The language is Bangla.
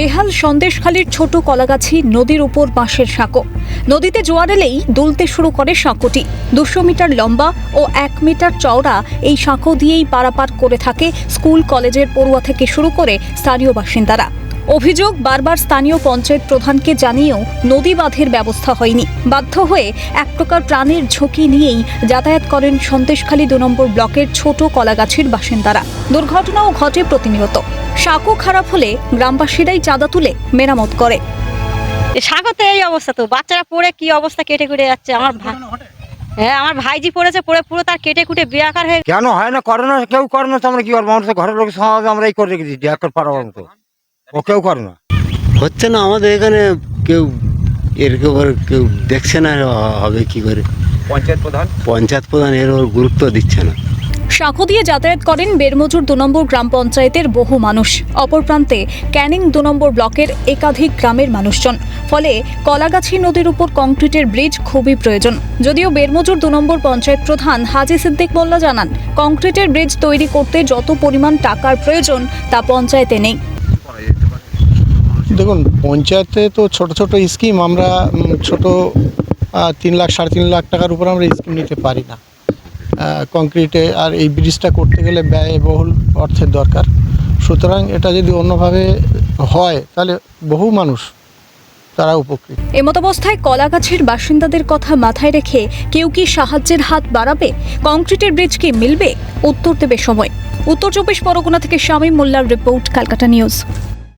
বেহাল সন্দেশখালীর ছোট কলাগাছি নদীর উপর বাঁশের সাঁকো। নদীতে জোয়ার এলেই দুলতে শুরু করে সাঁকোটি। 200 মিটার লম্বা ও 1 মিটার চওড়া এই সাঁকো দিয়েই পারাপার করে থাকে স্কুল কলেজের পড়ুয়া থেকে শুরু করে স্থানীয় বাসিন্দারা। অভিযোগ, বারবার স্থানীয় পঞ্চায়েত প্রধানকে জানিয়েও নদী বাঁধের ব্যবস্থা হয়নি। বাধ্য হয়ে এক প্রকার প্রাণের ঝুঁকি নিয়েই যাতায়াত করেন সন্দেশখালী 2 নম্বর ব্লকের ছোট কলাগাছির বাসিন্দারা। দুর্ঘটনাও ঘটে প্রতিনিয়ত। সাঁকো খারাপ হলে গ্রামবাসীরাই চাঁদা তুলে মেরামত করে। সাঁকোতে এই অবস্থা, তো বাচ্চারা পড়ে কি অবস্থা, কেটে কুটে যাচ্ছে। আমার ভাইজি পড়েছে, পড়ে পুরো তার কেটে কুটে বেআকার হয়ে। কেন হয় না, করে না, কেউ করে না, তো আমরা কি করবো? মানুষের ঘরের লোক সমাজ আমরা এই করে রেখেছি, একর পারাবার মতো ও কেউ করে না। হচ্ছে না আমাদের এখানে, কেউ এরকম কেউ দেখছে না, হবে কি করে? পঞ্চায়েত প্রধান এর ওর গুরুত্ব দিচ্ছে না। সাঁকো দিয়ে যাতায়াত করেন বেরমজুর 2 নম্বর গ্রাম পঞ্চায়েতের বহু মানুষ। অপর প্রান্তে ক্যানিং 2 নম্বর ব্লকের একাধিক গ্রামের মানুষজন। ফলে কলাগাছি নদীর উপর কংক্রিটের ব্রিজ খুবই প্রয়োজন। যদিও বেরমজুর 2 নম্বর পঞ্চায়েত প্রধান হাজি সিদ্দিক মোল্লা জানান, কংক্রিটের ব্রিজ তৈরি করতে যত পরিমাণ টাকার প্রয়োজন তা পঞ্চায়েতে নেই। দেখুন, পঞ্চায়েতে তো ছোট ছোট স্কিম আমরা ছোট 3 লাখ 3.5 লাখ টাকার উপর আমরা স্কিম নিতে পারি না কংক্রিটে। আর এই ব্রিজটা করতে গেলে ব্যয়বহুল অর্থের দরকার। সুতরাং এটা যদি অন্যভাবে হয় তাহলে বহু মানুষ তারা উপকৃত। এমতাবস্থায় কলাগাছির বাসিন্দাদের কথা মাথায় রেখে কেউ কি সাহায্যের হাত বাড়াবে? কংক্রিটের ব্রিজ কি মিলবে? উত্তর দেবে সময়। উত্তর 24 পরগনা থেকে শামীম মোল্লার রিপোর্ট, ক্যালকাটা নিউজ।